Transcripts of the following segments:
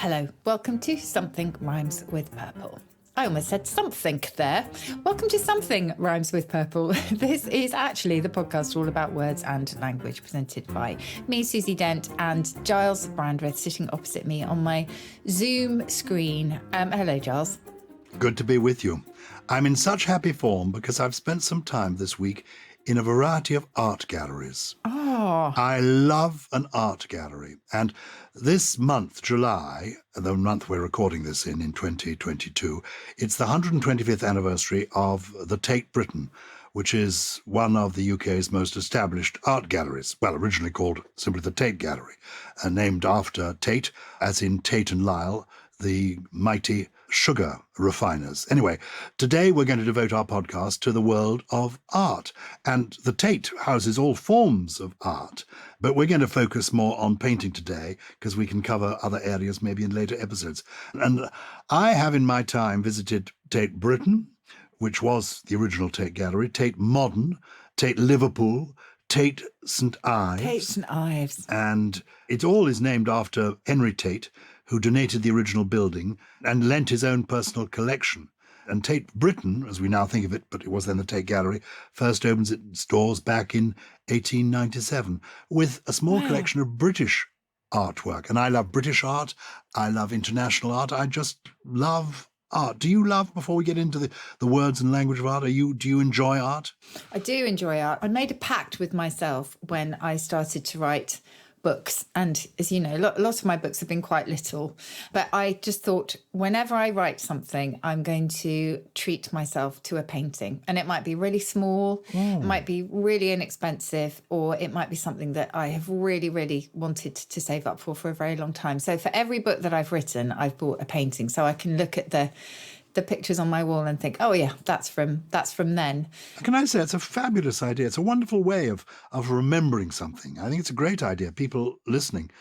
Hello, welcome to Something Rhymes with Purple. I almost said something there. Welcome to Something Rhymes with Purple. This is actually the podcast all about words and language, presented by me, Susie Dent, and Gyles Brandreth sitting opposite me on my Zoom screen. Hello, Gyles. Good to be with you. I'm in such happy form because I've spent some time this week in a variety of art galleries. Oh. I love an art gallery. And this month, July, the month we're recording this in 2022, it's the 125th anniversary of the Tate Britain, which is one of the UK's most established art galleries. Well, originally called simply the Tate Gallery, named after Tate, as in Tate and Lyle, the mighty sugar refiners. Anyway, today we're going to devote our podcast to the world of art. And the Tate houses all forms of art, but we're going to focus more on painting today because we can cover other areas maybe in later episodes. And I have in my time visited Tate Britain, which was the original Tate Gallery, Tate Modern, Tate Liverpool, Tate St Ives. Tate St Ives. And it all is named after Henry Tate, who donated the original building and lent his own personal collection. And Tate Britain, as we now think of it, but it was then the Tate Gallery, first opens its doors back in 1897 with a small collection of British artwork. And I love British art. I love international art. I just love art. Do you love, before we get into the words and language of art, do you enjoy art? I do enjoy art. I made a pact with myself when I started to write books. And as you know, a lot of my books have been quite little, but I just thought whenever I write something, I'm going to treat myself to a painting. And it might be really small, it might be really inexpensive, or it might be something that I have really, really wanted to save up for a very long time. So for every book that I've written, I've bought a painting. So I can look at the pictures on my wall and think, oh yeah, that's from then. Can I say it's a fabulous idea? It's a wonderful way of remembering something. I think it's a great idea. People listening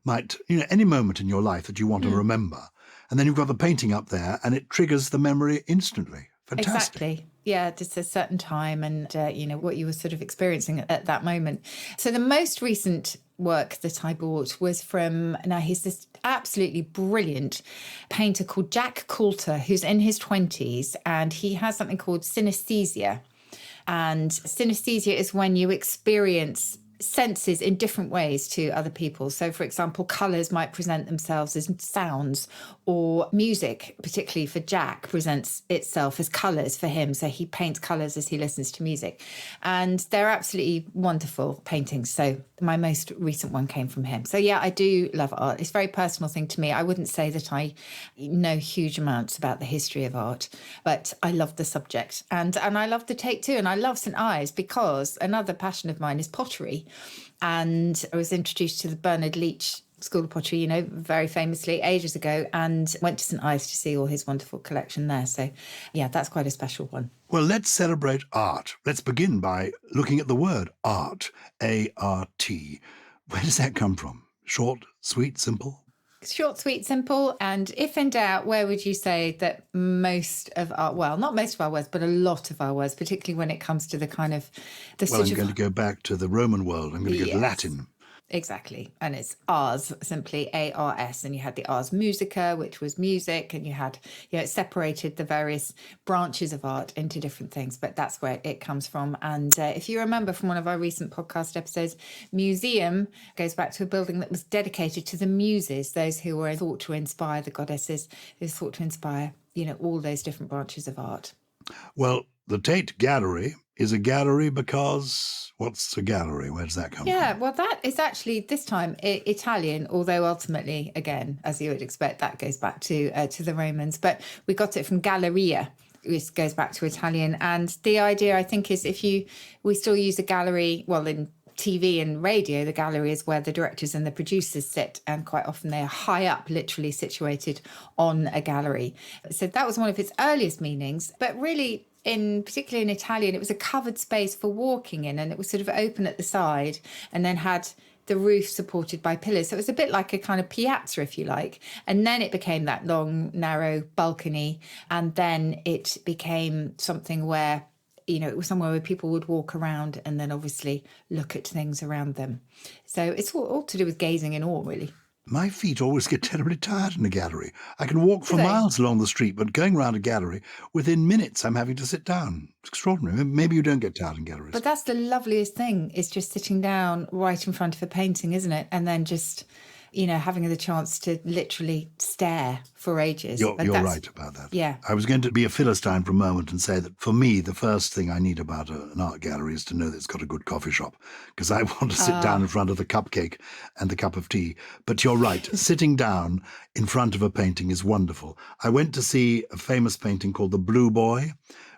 might, any moment in your life that you want to remember, and then you've got the painting up there and it triggers the memory instantly. Fantastic. Exactly. Yeah, just a certain time and, what you were sort of experiencing at that moment. So the most recent work that I bought was from, now he's this absolutely brilliant painter called Jack Coulter, who's in his 20s, and he has something called synesthesia. And synesthesia is when you experience senses in different ways to other people. So, for example, colours might present themselves as sounds, or music, particularly for Jack, presents itself as colours for him. So he paints colours as he listens to music. And they're absolutely wonderful paintings. So my most recent one came from him. So yeah, I do love art. It's a very personal thing to me. I wouldn't say that I know huge amounts about the history of art, but I love the subject. And I love the Tate too. And I love St Ives because another passion of mine is pottery. And I was introduced to the Bernard Leach School of Pottery, very famously ages ago, and went to St Ives to see all his wonderful collection there. So, yeah, that's quite a special one. Well, let's celebrate art. Let's begin by looking at the word art, A-R-T. Where does that come from? Short, sweet, simple? Short, sweet, simple. And if in doubt, where would you say that most of our, well, not most of our words, but a lot of our words, particularly when it comes to the kind of... I'm going to go back to the Roman world. I'm going to go to Latin. Exactly. And it's ars, simply A-R-S. And you had the ars musica, which was music. And you had, it separated the various branches of art into different things. But that's where it comes from. And if you remember from one of our recent podcast episodes, museum goes back to a building that was dedicated to the muses, those who were thought to inspire the goddesses, who were thought to inspire, all those different branches of art. Well, the Tate Gallery is a gallery because what's a gallery? Where does that come from? Yeah, well, that is actually this time Italian, although ultimately, again, as you would expect, that goes back to the Romans. But we got it from galleria, which goes back to Italian. And the idea, I think, is we still use a gallery, well, in TV and radio, the gallery is where the directors and the producers sit, and quite often they are high up, literally situated on a gallery. So that was one of its earliest meanings, but really, particularly in Italian, it was a covered space for walking in, and it was sort of open at the side and then had the roof supported by pillars. So it was a bit like a kind of piazza, if you like. And then it became that long, narrow balcony. And then it became something where, it was somewhere where people would walk around and then obviously look at things around them. So it's all to do with gazing in awe, really. My feet always get terribly tired in a gallery. I can walk for Do they? miles along the street, but going round a gallery, within minutes I'm having to sit down. It's extraordinary. Maybe you don't get tired in galleries. But that's the loveliest thing, is just sitting down right in front of a painting, isn't it? And then just, having the chance to literally stare for ages. You're But that's right about that. Yeah. I was going to be a Philistine for a moment and say that for me, the first thing I need about an art gallery is to know that it's got a good coffee shop, because I want to sit down in front of the cupcake and the cup of tea. But you're right, sitting down in front of a painting is wonderful. I went to see a famous painting called The Blue Boy,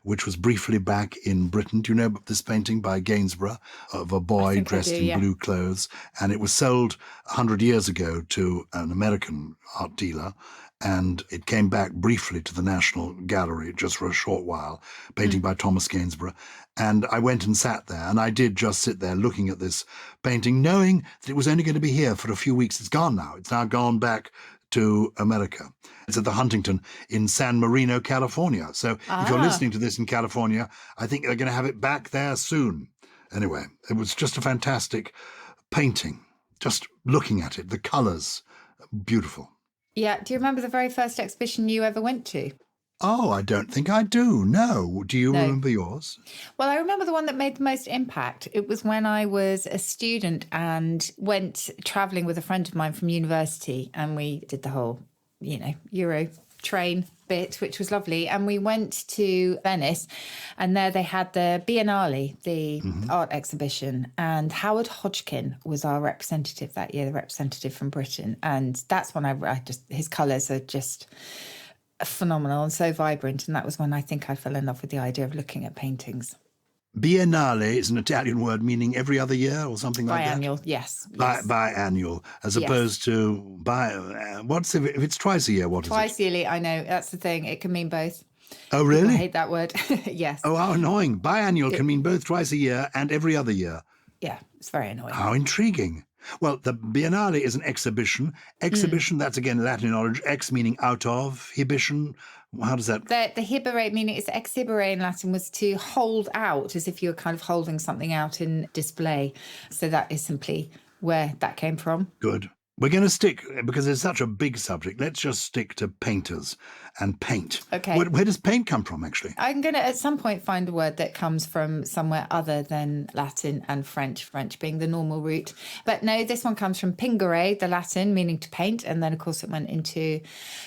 which was briefly back in Britain. Do you know this painting by Gainsborough of a boy think I dressed do, in yeah. blue clothes? And it was sold 100 years ago to an American art dealer, and it came back briefly to the National Gallery just for a short while, painting by Thomas Gainsborough. And I went and sat there, and I did just sit there looking at this painting, knowing that it was only going to be here for a few weeks. It's gone now. It's now gone back to America. It's at the Huntington in San Marino, California. So if you're listening to this in California, I think they're going to have it back there soon. Anyway, it was just a fantastic painting. Just looking at it, the colours, beautiful. Yeah. Do you remember the very first exhibition you ever went to? Oh, I don't think I do. No. Do you remember yours? Well, I remember the one that made the most impact. It was when I was a student and went travelling with a friend of mine from university, and we did the whole, Euro train bit, which was lovely. And we went to Venice, and there they had the Biennale, the art exhibition, and Howard Hodgkin was our representative that year, the representative from Britain. And that's when I just, his colours are just phenomenal and so vibrant. And that was when I think I fell in love with the idea of looking at paintings. Biennale is an Italian word meaning every other year or something like that? Biannual, yes. Biannual, as opposed to what's if it's twice a year, what is it? Twice yearly, I know. That's the thing. It can mean both. Oh, really? I hate that word. Yes. Oh, how annoying. Biannual can mean both twice a year and every other year. Yeah, it's very annoying. How intriguing. Well, the Biennale is an exhibition. Exhibition, that's again Latin origin. Ex meaning out of, hibition. How does that? The hibere, meaning it's exhibere in Latin, was to hold out, as if you were kind of holding something out in display. So that is simply where that came from. Good. We're going to stick, because it's such a big subject, let's just stick to painters and paint. Okay. Where does paint come from, actually? I'm going to, at some point, find a word that comes from somewhere other than Latin and French being the normal route. But no, this one comes from pingere, the Latin, meaning to paint. And then, of course, it went into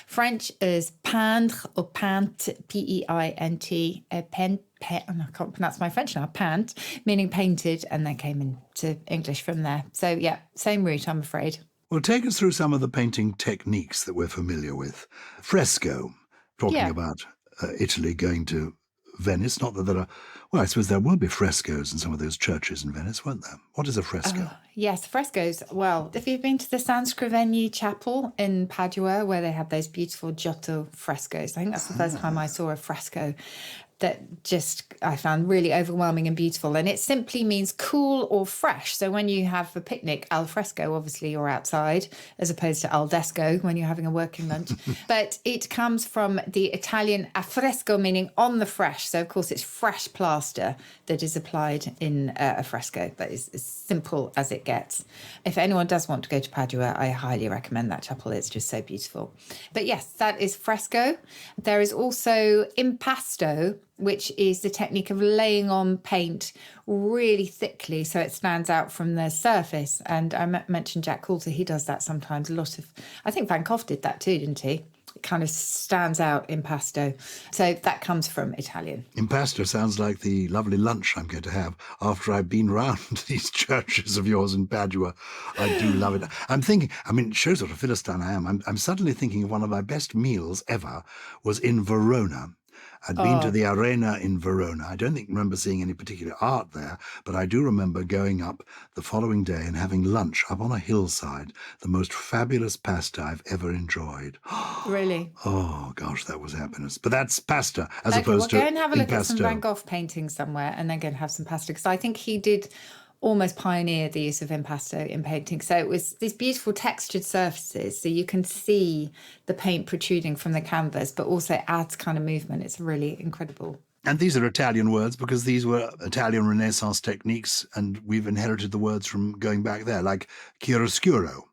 French as peindre or peint, P-E-I-N-T, I can't pronounce my French now, peint, meaning painted, and then came into English from there. So, yeah, same route, I'm afraid. Well, take us through some of the painting techniques that we're familiar with. Fresco, talking about Italy going to Venice. Not that there are, well, I suppose there will be frescoes in some of those churches in Venice, won't there? What is a fresco? Yes, frescoes. Well, have you been to the San Scrivegni Chapel in Padua, where they have those beautiful Giotto frescoes? I think that's the first time I saw a fresco that just I found really overwhelming and beautiful. And it simply means cool or fresh. So when you have a picnic, al fresco, obviously you're outside, as opposed to al desco when you're having a working lunch. But it comes from the Italian affresco, meaning on the fresh. So, of course, it's fresh plaster that is applied in a fresco. That is as simple as it gets. If anyone does want to go to Padua, I highly recommend that chapel. It's just so beautiful. But yes, that is fresco. There is also impasto, which is the technique of laying on paint really thickly so it stands out from the surface. And I mentioned Jack Coulter, he does that sometimes. I think Van Gogh did that too, didn't he? It kind of stands out impasto. So that comes from Italian. Impasto sounds like the lovely lunch I'm going to have after I've been round these churches of yours in Padua. I do love it. I'm thinking, it shows what a Philistine I am. I'm suddenly thinking of one of my best meals ever was in Verona. I'd been to the Arena in Verona. I don't remember seeing any particular art there, but I do remember going up the following day and having lunch up on a hillside, the most fabulous pasta I've ever enjoyed. Really? Oh, gosh, that was happiness. But that's pasta, as opposed to go and have a look impasto. at some Van Gogh paintings somewhere and then go and have some pasta, because I think he did almost pioneered the use of impasto in painting. So it was these beautiful textured surfaces, so you can see the paint protruding from the canvas, but also adds kind of movement. It's really incredible. And these are Italian words because these were Italian Renaissance techniques, and we've inherited the words from going back there, like chiaroscuro.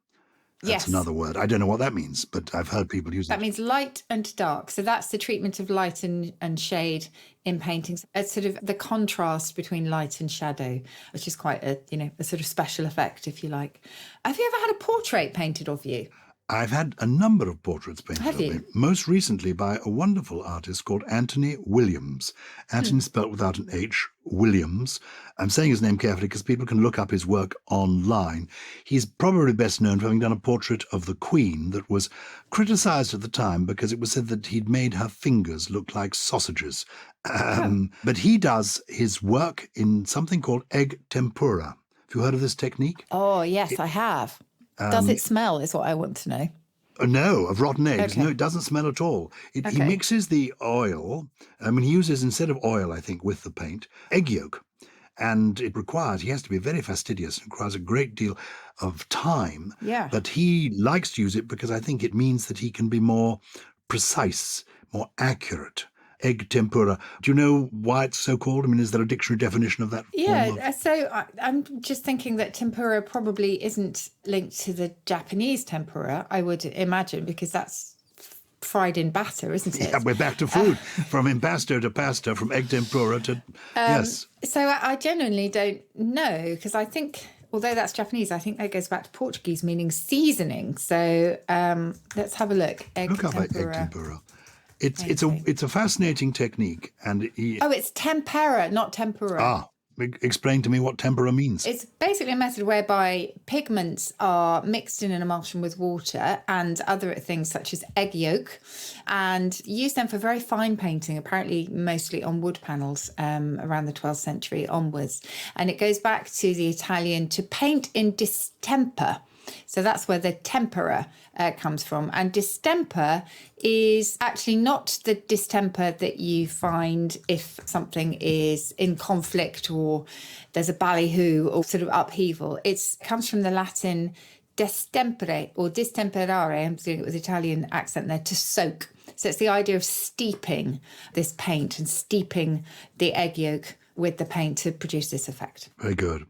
That's Yes. another word. I don't know what that means, but I've heard people use That it. means light and dark. So that's the treatment of light and shade in paintings. It's sort of the contrast between light and shadow, which is quite a sort of special effect, if you like. Have you ever had a portrait painted of you? I've had a number of portraits painted Have of me, you? most recently by a wonderful artist called Anthony Williams. Anthony spelt without an H, Williams. I'm saying his name carefully because people can look up his work online. He's probably best known for having done a portrait of the Queen that was criticised at the time because it was said that he'd made her fingers look like sausages. But he does his work in something called egg tempura. Have you heard of this technique? Oh, yes, I have. Does it smell, is what I want to know. No, of rotten eggs. Okay. No, it doesn't smell at all. He Okay. mixes the oil. He uses, instead of oil, I think, with the paint, egg yolk. And he has to be very fastidious. It requires a great deal of time. Yeah. But he likes to use it because I think it means that he can be more precise, more accurate. Egg tempura. Do you know why it's so called? Is there a dictionary definition of that form of... So I'm just thinking that tempura probably isn't linked to the Japanese tempura, I would imagine, because that's fried in batter, isn't it? Yeah, we're back to food. From impasto to pasta, from egg tempura to... yes. So I genuinely don't know, because I think, although that's Japanese, I think that goes back to Portuguese, meaning seasoning. So let's have a look. Look up egg tempura. It's a fascinating technique, and it's tempera, not tempura. Explain to me what tempera means. It's basically a method whereby pigments are mixed in an emulsion with water and other things such as egg yolk, and use them for very fine painting, apparently mostly on wood panels around the 12th century onwards. And it goes back to the Italian to paint in distemper. So that's where the tempera comes from. And distemper is actually not the distemper that you find if something is in conflict or there's a ballyhoo or sort of upheaval. It comes from the Latin destempere or distemperare, I'm doing it with Italian accent there, to soak. So it's the idea of steeping this paint and steeping the egg yolk with the paint to produce this effect. Very good.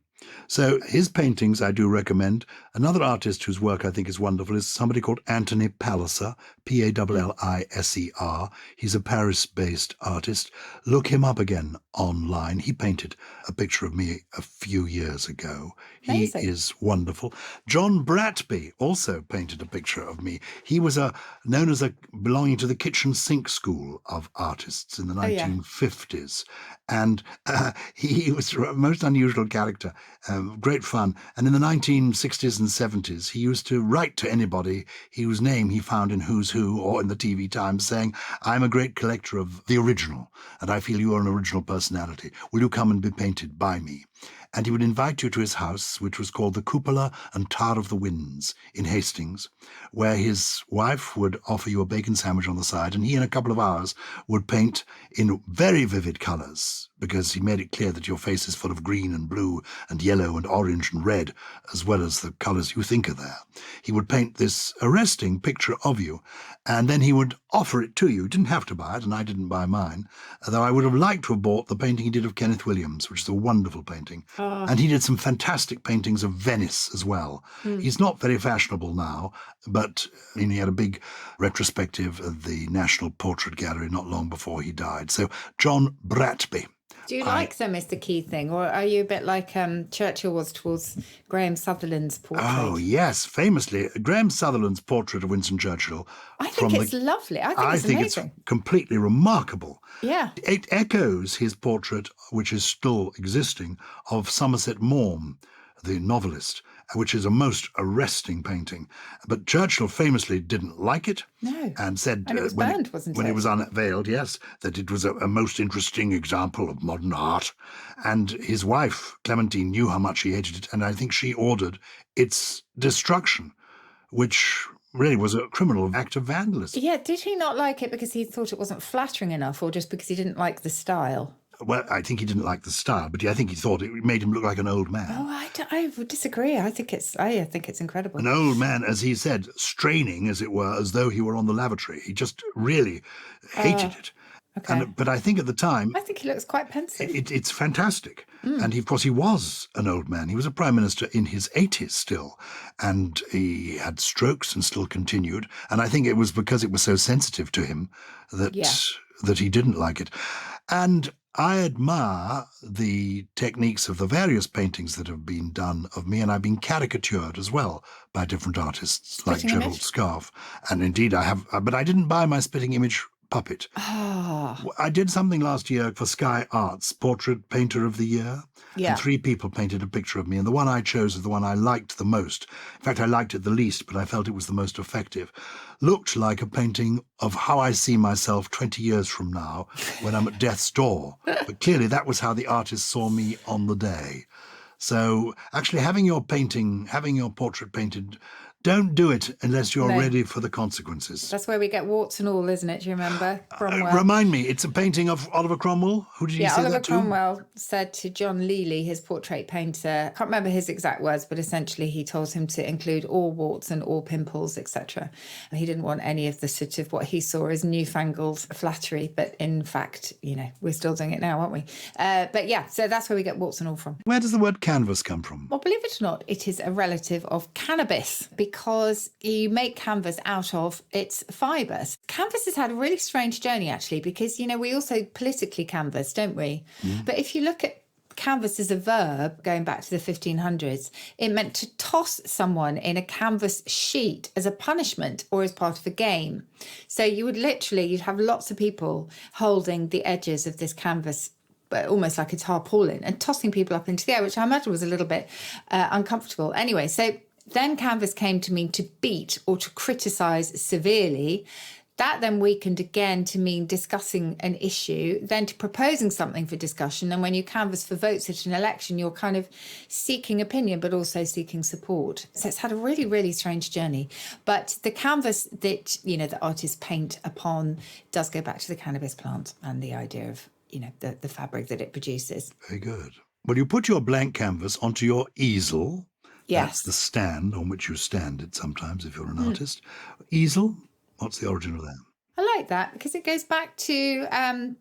So his paintings I do recommend. Another artist whose work I think is wonderful is somebody called Anthony Palliser, Palliser. He's a Paris-based artist. Look him up again online. He painted a picture of me a few years ago. Amazing. He is wonderful. John Bratby also painted a picture of me. He was known as belonging to the kitchen sink school of artists in the 1950s. And he was a most unusual character, great fun. And in the 1960s and 70s, he used to write to anybody whose name he found in Who's Who or in the TV Times saying, I'm a great collector of the original, and I feel you are an original personality. Will you come and be painted by me? And he would invite you to his house, which was called the Cupola and Tower of the Winds in Hastings, where his wife would offer you a bacon sandwich on the side, and he, in a couple of hours, would paint in very vivid colours, because he made it clear that your face is full of green and blue and yellow and orange and red, as well as the colours you think are there. He would paint this arresting picture of you, and then he would offer it to you. You didn't have to buy it, and I didn't buy mine, though I would have liked to have bought the painting he did of Kenneth Williams, which is a wonderful painting. And he did some fantastic paintings of Venice as well. He's not very fashionable now, but he had a big retrospective at the National Portrait Gallery not long before he died. So John Bratby. Do you like them is the key thing, or are you a bit like Churchill was towards Graham Sutherland's portrait? Oh, yes, famously. Graham Sutherland's portrait of Winston Churchill. I think it's lovely. I think it's amazing. It's completely remarkable. Yeah. It echoes his portrait, which is still existing, of Somerset Maugham, the novelist, which is a most arresting painting. But Churchill famously didn't like it. No. And said, and it was banned, wasn't it? When it was unveiled, yes, that it was a most interesting example of modern art. And his wife, Clementine, knew how much he hated it, and I think she ordered its destruction, which really was a criminal act of vandalism. Yeah, did he not like it because he thought it wasn't flattering enough, or just because he didn't like the style? Well, I think he didn't like the style, but I think he thought it made him look like an old man. Oh, I would disagree. I think it's incredible. An old man, as he said, straining, as it were, as though he were on the lavatory. He just really hated it. Okay. But I think at the time, I think he looks quite pensive. it's fantastic. And of course, he was an old man. He was a prime minister in his 80s still. And he had strokes and still continued. And I think it was because it was so sensitive to him that, that he didn't like it. And I admire the techniques of the various paintings that have been done of me, and I've been caricatured as well by different artists like Spitting Gerald image? Scarfe. And indeed I have, but I didn't buy my spitting image puppet. Ah, I did something last year for Sky Arts, Portrait Painter of the Year. yeah. And 3 people painted a picture of me, and the one I chose is the one I liked the most. In fact, I liked it the least, but I felt it was the most effective. Looked like a painting of how I see myself 20 years from now when I'm at death's door. But clearly that was how the artist saw me on the day. So actually having your portrait painted, don't do it unless you're No. ready for the consequences. That's where we get warts and all, isn't it? Do you remember? Cromwell. Remind me, it's a painting of Oliver Cromwell? Who did you say Oliver that to? Cromwell said to John Lely, his portrait painter, I can't remember his exact words, but essentially he told him to include all warts and all pimples, etc. He didn't want any of the sort of what he saw as newfangled flattery, but in fact, we're still doing it now, aren't we? But yeah, so that's where we get warts and all from. Where does the word canvas come from? Well, believe it or not, it is a relative of cannabis because you make canvas out of its fibres. Canvas has had a really strange journey, actually, because, we also politically canvas, don't we? But if you look at canvas as a verb, going back to the 1500s, it meant to toss someone in a canvas sheet as a punishment or as part of a game. So you'd have lots of people holding the edges of this canvas, but almost like a tarpaulin, and tossing people up into the air, which I imagine was a little bit uncomfortable. Anyway, so then canvas came to mean to beat or to criticise severely. That then weakened again to mean discussing an issue, then to proposing something for discussion. And when you canvass for votes at an election, you're kind of seeking opinion, but also seeking support. So it's had a really, really strange journey. But the canvas that, the artists paint upon does go back to the cannabis plant and the idea of, the fabric that it produces. Very good. Well, you put your blank canvas onto your easel. Yes. That's the stand on which you stand it sometimes if you're an artist. Easel, what's the origin of that? I like that because it goes back to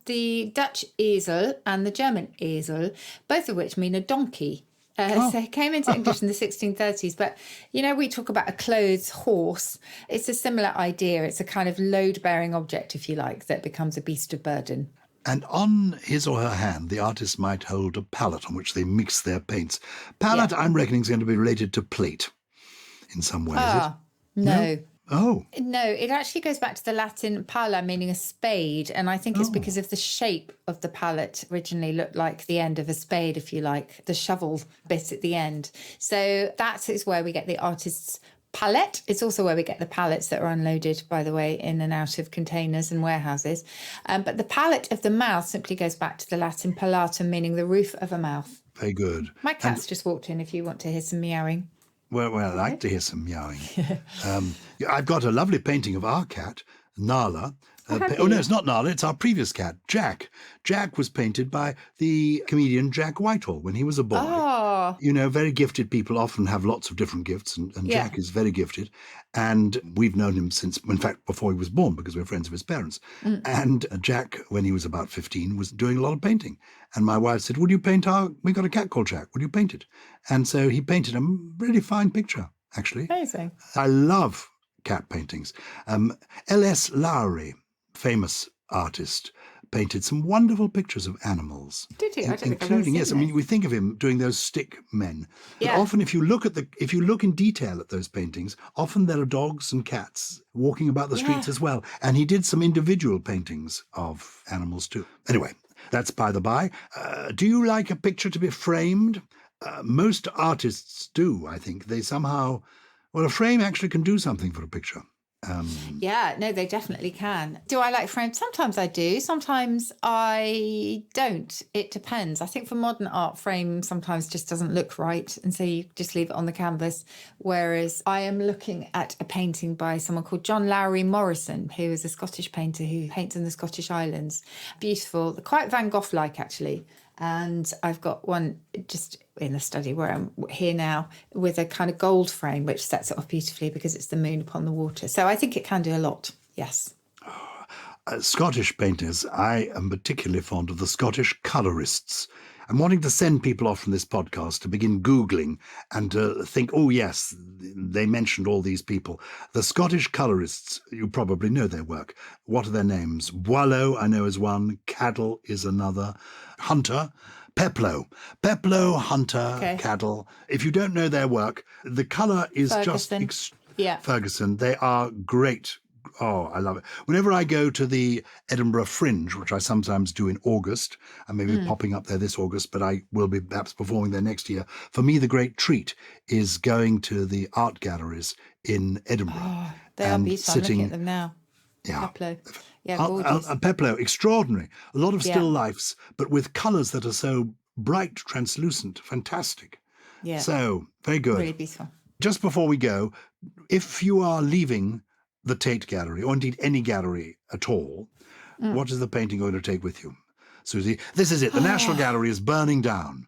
the Dutch easel and the German easel, both of which mean a donkey. So it came into English in the 1630s. But, we talk about a clothes horse. It's a similar idea. It's a kind of load-bearing object, if you like, that becomes a beast of burden. And on his or her hand, the artist might hold a palette on which they mix their paints. Palette, I'm reckoning, is going to be related to plate in some way, is it? No. Oh. No, it actually goes back to the Latin pala, meaning a spade. And I think it's because of the shape of the palette originally looked like the end of a spade, if you like, the shovel bit at the end. So that is where we get the artist's palette. It's also where we get the pallets that are unloaded, by the way, in and out of containers and warehouses. But the palate of the mouth simply goes back to the Latin palatum, meaning the roof of a mouth. Very good. My cat's just walked in if you want to hear some meowing. Well, I like to hear some meowing. I've got a lovely painting of our cat, Nala. No, it's not Nala, it's our previous cat, Jack. Jack was painted by the comedian Jack Whitehall when he was a boy. Oh. Very gifted people often have lots of different gifts, and Jack is very gifted. And we've known him since, in fact, before he was born, because we're friends of his parents. And Jack, when he was about 15, was doing a lot of painting. And my wife said, would you paint we got a cat called Jack, would you paint it? And so he painted a really fine picture, actually. Amazing. I love cat paintings. L.S. Lowry, famous artist, painted some wonderful pictures of animals. Did he? I don't think I've ever including, seen yes, I it. mean, we think of him doing those stick men. But Yeah. often if you look in detail at those paintings, often there are dogs and cats walking about the streets as well. And he did some individual paintings of animals too. Anyway, that's by the by. Do you like a picture to be framed? Most artists do, I think. They somehow, a frame actually can do something for a picture. Yeah, no, they definitely can. Do I like frames? Sometimes I do. Sometimes I don't. It depends. I think for modern art, frame sometimes just doesn't look right. And so you just leave it on the canvas. Whereas I am looking at a painting by someone called John Lowry Morrison, who is a Scottish painter who paints in the Scottish Islands. Beautiful, quite Van Gogh-like, actually. And I've got one just in the study where I'm here now with a kind of gold frame, which sets it off beautifully because it's the moon upon the water. So I think it can do a lot, yes. Scottish painters, I am particularly fond of the Scottish colourists. I'm wanting to send people off from this podcast to begin Googling and to think, oh, yes, they mentioned all these people. The Scottish colourists, you probably know their work. What are their names? Boileau, I know, is one. Cadell is another. Hunter. Peploe, Hunter, Okay. Cadell. If you don't know their work, the colour is Ferguson. Ferguson. They are great. Oh, I love it. Whenever I go to the Edinburgh Fringe, which I sometimes do in August, I may be popping up there this August, but I will be perhaps performing there next year. For me, the great treat is going to the art galleries in Edinburgh. Oh, they are beautiful. I'm looking at them now. Yeah. Peploe. Yeah, gorgeous. Peploe, extraordinary. A lot of Yeah. still lifes, but with colours that are so bright, translucent, fantastic. Yeah. So, very good. Really beautiful. Just before we go, if you are leaving the Tate Gallery, or indeed any gallery at all, what is the painting going to take with you? Susie, this is it. The National Gallery is burning down,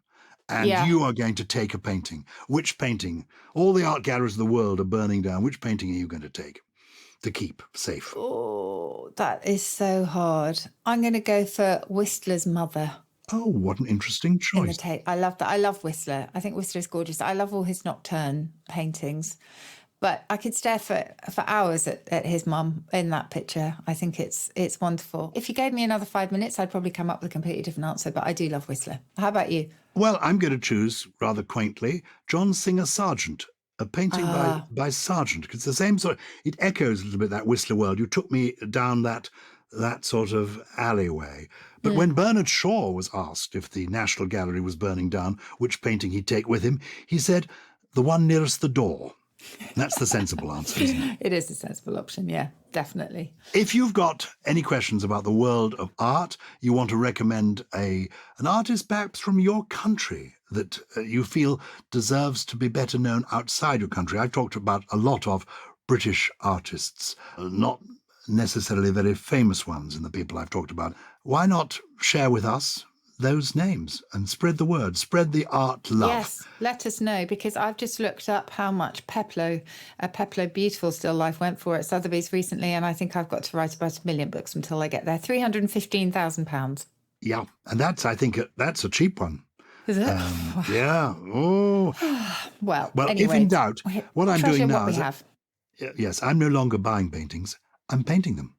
and you are going to take a painting. Which painting? All the art galleries of the world are burning down. Which painting are you going to take to keep safe? Oh, that is so hard. I'm going to go for Whistler's mother. Oh, what an interesting In the choice. Tate. I love that. I love Whistler. I think Whistler is gorgeous. I love all his nocturne paintings. But I could stare for hours at his mum in that picture. I think it's wonderful. If you gave me another 5 minutes, I'd probably come up with a completely different answer. But I do love Whistler. How about you? Well, I'm going to choose, rather quaintly, John Singer Sargent, a painting by Sargent. It's the same sort. It echoes a little bit that Whistler world. You took me down that sort of alleyway. But when Bernard Shaw was asked if the National Gallery was burning down, which painting he'd take with him, he said, the one nearest the door. That's the sensible answer, isn't it? It is a sensible option, yeah, definitely. If you've got any questions about the world of art, you want to recommend an artist perhaps from your country that you feel deserves to be better known outside your country. I've talked about a lot of British artists, not necessarily very famous ones in the people I've talked about. Why not share with us those names and spread the word, spread the art love? Yes, let us know, because I've just looked up how much Peploe Beautiful Still Life went for at Sotheby's recently, and I think I've got to write about 1 million books until I get there. £315,000. Yeah, and I think that's a cheap one. Is it? Yeah. Oh. Well, If anyway, in doubt, what I'm doing now what we is, have. yes, I'm no longer buying paintings. I'm painting them.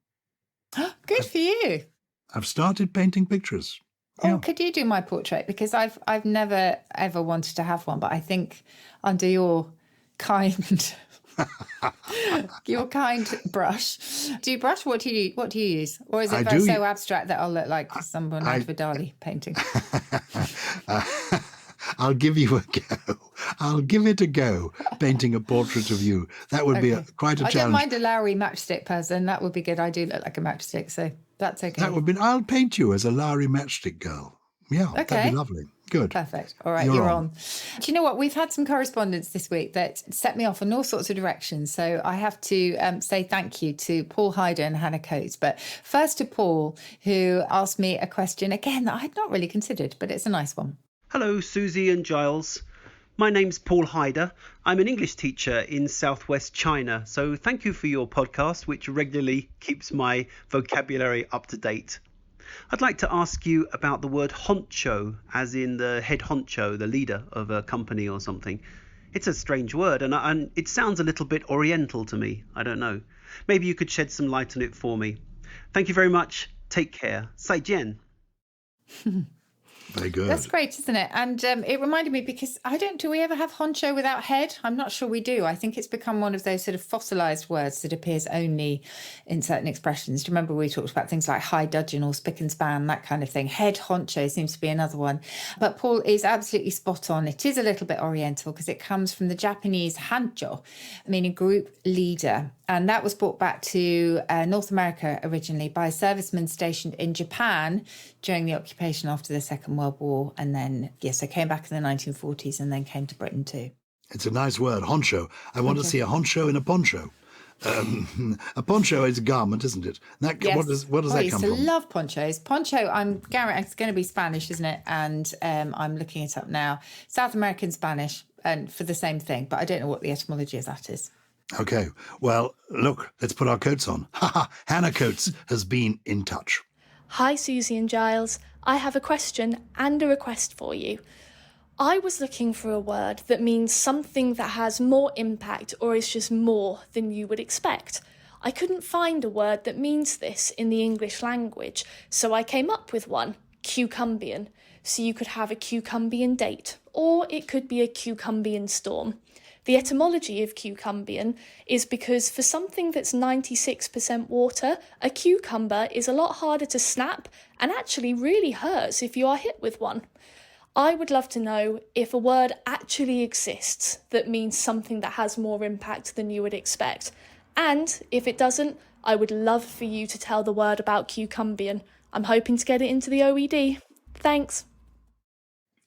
Good for you. I've started painting pictures. Oh, could you do my portrait? Because I've never ever wanted to have one, but I think under your kind brush. Do you brush? What do you use? Or is it so abstract that I'll look like someone out of a Dali painting? I'll give you a go. I'll give it a go, painting a portrait of you. That would be quite a challenge. I don't mind a Lowry matchstick person. That would be good. I do look like a matchstick, so that's okay. That would be. I'll paint you as a Lowry matchstick girl. Yeah, that'd be lovely. Good. Perfect. All right, you're on. Do you know what? We've had some correspondence this week that set me off in all sorts of directions. So I have to say thank you to Paul Hyder and Hannah Coates. But first to Paul, who asked me a question, again, that I had not really considered, but it's a nice one. Hello, Susie and Gyles. My name's Paul Hyder. I'm an English teacher in southwest China, so thank you for your podcast, which regularly keeps my vocabulary up to date. I'd like to ask you about the word honcho, as in the head honcho, the leader of a company or something. It's a strange word, and it sounds a little bit oriental to me. I don't know. Maybe you could shed some light on it for me. Thank you very much. Take care. 再见. Very good. That's great, isn't it? And it reminded me, because do we ever have honcho without head? I'm not sure we do. I think it's become one of those sort of fossilized words that appears only in certain expressions. Do you remember we talked about things like high dudgeon or spick and span, that kind of thing? Head honcho seems to be another one. But Paul is absolutely spot on. It is a little bit oriental because it comes from the Japanese hancho, meaning group leader. And that was brought back to North America originally by servicemen stationed in Japan during the occupation after the Second World War. And then, so came back in the 1940s and then came to Britain too. It's a nice word, honcho. I want to see a honcho in a poncho. A poncho is a garment, isn't it? Yes. What does that come from? I used to love ponchos. Poncho, it's going to be Spanish, isn't it? And I'm looking it up now. South American Spanish, and for the same thing, but I don't know what the etymology of that is. Okay, well, look, let's put our coats on. Hannah Coates has been in touch. Hi, Susie and Gyles. I have a question and a request for you. I was looking for a word that means something that has more impact or is just more than you would expect. I couldn't find a word that means this in the English language, so I came up with one, cucumbian. So you could have a cucumbian date, or it could be a cucumbian storm. The etymology of cucumbian is because for something that's 96% water, a cucumber is a lot harder to snap and actually really hurts if you are hit with one. I would love to know if a word actually exists that means something that has more impact than you would expect. And if it doesn't, I would love for you to tell the word about cucumbian. I'm hoping to get it into the OED. Thanks.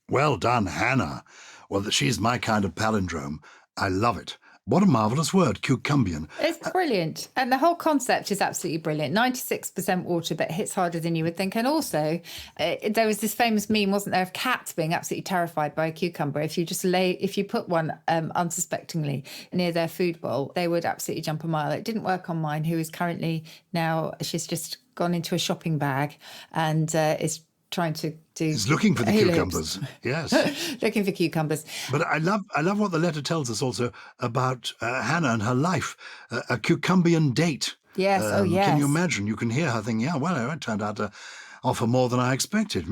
Well done, Hannah. Well, she's my kind of palindrome. I love it. What a marvellous word, cucumbian. It's brilliant. And the whole concept is absolutely brilliant. 96% water, but hits harder than you would think. And also, there was this famous meme, wasn't there, of cats being absolutely terrified by a cucumber. If you put one unsuspectingly near their food bowl, they would absolutely jump a mile. It didn't work on mine, who is currently now, she's just gone into a shopping bag and is trying to do. He's looking for the hula cucumbers. hoops. Yes. Looking for cucumbers. But I love what the letter tells us also about Hannah and her life, a cucumbian date. Yes, yes. Can you imagine? You can hear her thinking, yeah, well, it turned out to offer more than I expected.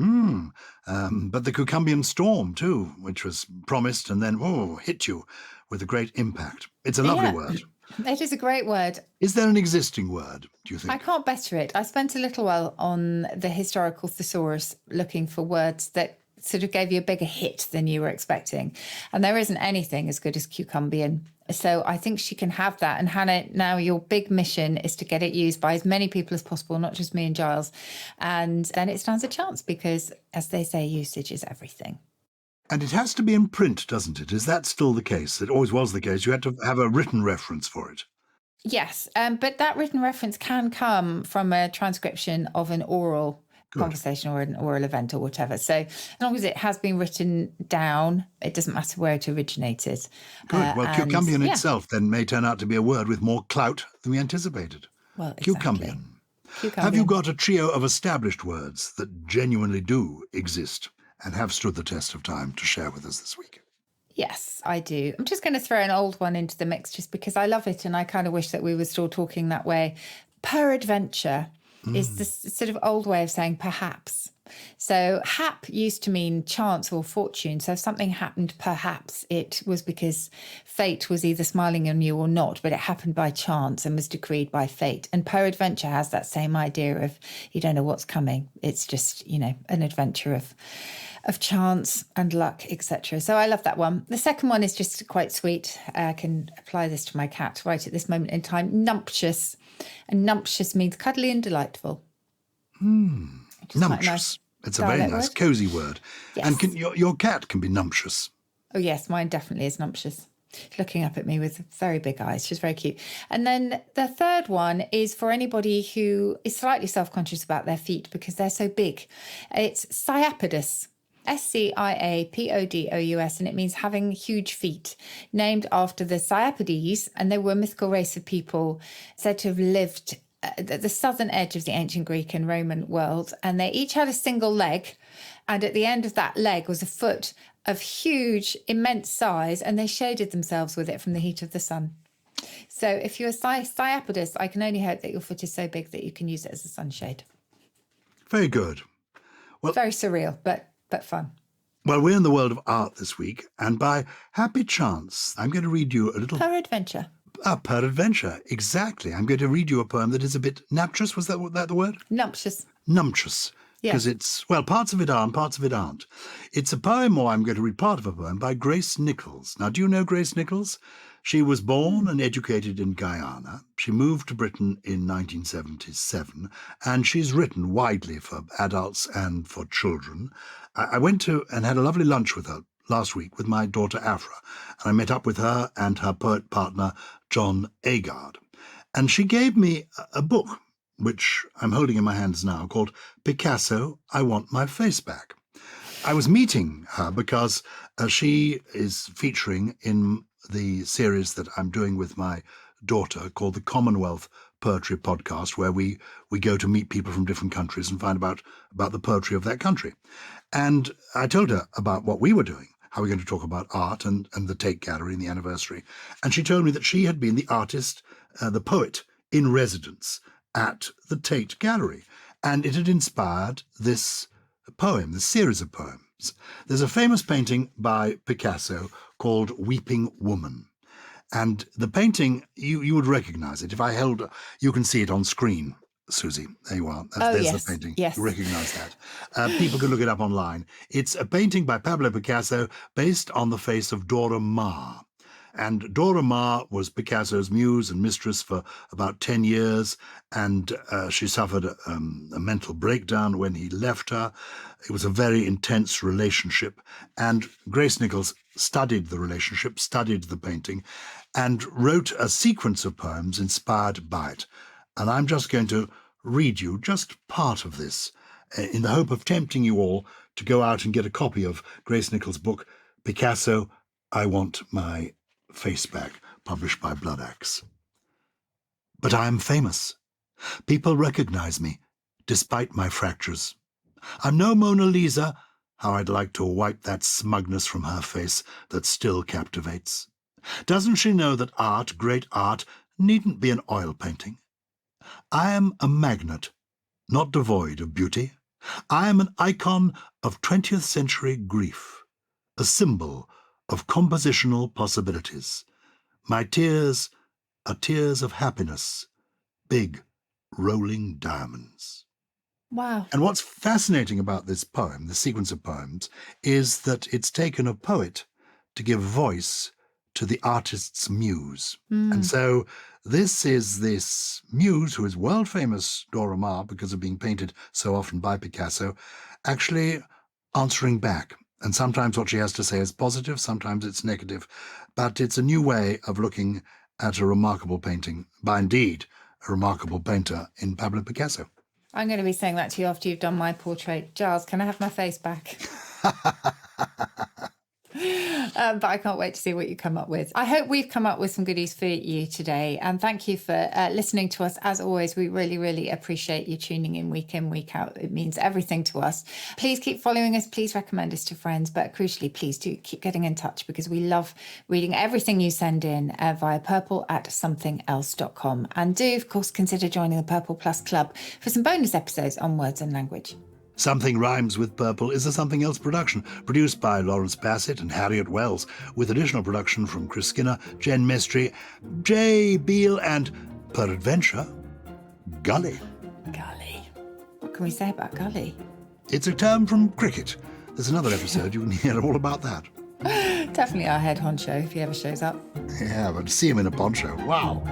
But the cucumbian storm, too, which was promised and then, hit you with a great impact. It's a lovely word. It is a great word. Is there an existing word, do you think? I can't better it. I spent a little while on the historical thesaurus looking for words that sort of gave you a bigger hit than you were expecting. And there isn't anything as good as cucumbian. So I think she can have that. And Hannah, now your big mission is to get it used by as many people as possible, not just me and Gyles. And then it stands a chance because, as they say, usage is everything. And it has to be in print, doesn't it? Is that still the case? It always was the case. You had to have a written reference for it. Yes, but that written reference can come from a transcription of an oral conversation or an oral event or whatever. So as long as it has been written down, it doesn't matter where it originated. Good. Well, cucumbian itself then may turn out to be a word with more clout than we anticipated. Well, exactly. Cucumbian. Have you got a trio of established words that genuinely do exist and have stood the test of time to share with us this week? Yes, I do. I'm just going to throw an old one into the mix just because I love it and I kind of wish that we were still talking that way. Peradventure is this sort of old way of saying perhaps. So hap used to mean chance or fortune. So if something happened, perhaps it was because fate was either smiling on you or not, but it happened by chance and was decreed by fate. And peradventure has that same idea of you don't know what's coming. It's just, an adventure of chance and luck, etc. So I love that one. The second one is just quite sweet. I can apply this to my cat right at this moment in time. Numptious. And numptious means cuddly and delightful. Numptious. Nice. It's a very nice, cosy word. Yes. And your cat can be numptious. Oh, yes, mine definitely is numptious. Looking up at me with very big eyes. She's very cute. And then the third one is for anybody who is slightly self-conscious about their feet because they're so big. It's sciapodous. Sciapodous, and it means having huge feet, named after the Sciapodes, and they were a mythical race of people said to have lived at the southern edge of the ancient Greek and Roman world, and they each had a single leg, and at the end of that leg was a foot of huge, immense size, and they shaded themselves with it from the heat of the sun. So if you're Sciapodous, I can only hope that your foot is so big that you can use it as a sunshade. Very good. Well, very surreal, but fun. Well, we're in the world of art this week, and by happy chance, I'm going to read you a little... Peradventure. Peradventure, exactly. I'm going to read you a poem that is a bit naptious. Was that the word? Numptious. Numptious. Because it's, parts of it are and parts of it aren't. It's a poem, or I'm going to read part of a poem, by Grace Nichols. Now, do you know Grace Nichols? She was born and educated in Guyana. She moved to Britain in 1977, and she's written widely for adults and for children. I went to and had a lovely lunch with her last week with my daughter Afra, and I met up with her and her poet partner, John Agard. And she gave me a book, which I'm holding in my hands now, called Picasso, I Want My Face Back. I was meeting her because she is featuring in the series that I'm doing with my daughter called the Commonwealth Poetry Podcast, where we go to meet people from different countries and find about the poetry of that country. And I told her about what we were doing, how we're going to talk about art and the Tate Gallery and the anniversary. And she told me that she had been the artist, the poet in residence at the Tate Gallery. And it had inspired this poem, this series of poems. There's a famous painting by Picasso called Weeping Woman. And the painting, you would recognize it. If I held, you can see it on screen, Susie. There you are. There's yes, the painting. yes. You recognize that. People can look it up online. It's a painting by Pablo Picasso based on the face of Dora Maar. And Dora Maar was Picasso's muse and mistress for about 10 years, and she suffered a mental breakdown when he left her. It was a very intense relationship, and Grace Nichols studied the relationship, studied the painting, and wrote a sequence of poems inspired by it. And I'm just going to read you just part of this in the hope of tempting you all to go out and get a copy of Grace Nichols' book, Picasso, I Want My Face Back, published by Blood Axe. But I am famous. People recognize me, despite my fractures. I'm no Mona Lisa. How I'd like to wipe that smugness from her face that still captivates. Doesn't she know that art, great art, needn't be an oil painting? I am a magnet, not devoid of beauty. I am an icon of 20th century grief, a symbol of compositional possibilities. My tears are tears of happiness, big, rolling diamonds. Wow. And what's fascinating about this poem, the sequence of poems, is that it's taken a poet to give voice to the artist's muse. And so this is this muse, who is world famous, Dora Maar, because of being painted so often by Picasso, actually answering back. And sometimes what she has to say is positive, sometimes it's negative. But it's a new way of looking at a remarkable painting by, indeed, a remarkable painter in Pablo Picasso. I'm going to be saying that to you after you've done my portrait. Gyles, can I have my face back? But I can't wait to see what you come up with. I hope we've come up with some goodies for you today. And thank you for listening to us. As always, we really, really appreciate you tuning in, week week out. It means everything to us. Please keep following us. Please recommend us to friends. But crucially, please do keep getting in touch, because we love reading everything you send in via purple@somethingelse.com. And do, of course, consider joining the Purple Plus Club for some bonus episodes on words and language. Something Rhymes with Purple is a Something Else production, produced by Lawrence Bassett and Harriet Wells, with additional production from Chris Skinner, Jen Mestry, Jay Beale, and, peradventure, Gully. Gully. What can we say about Gully? It's a term from cricket. There's another episode, you can hear all about that. Definitely our head honcho if he ever shows up. Yeah, but see him in a poncho. Wow.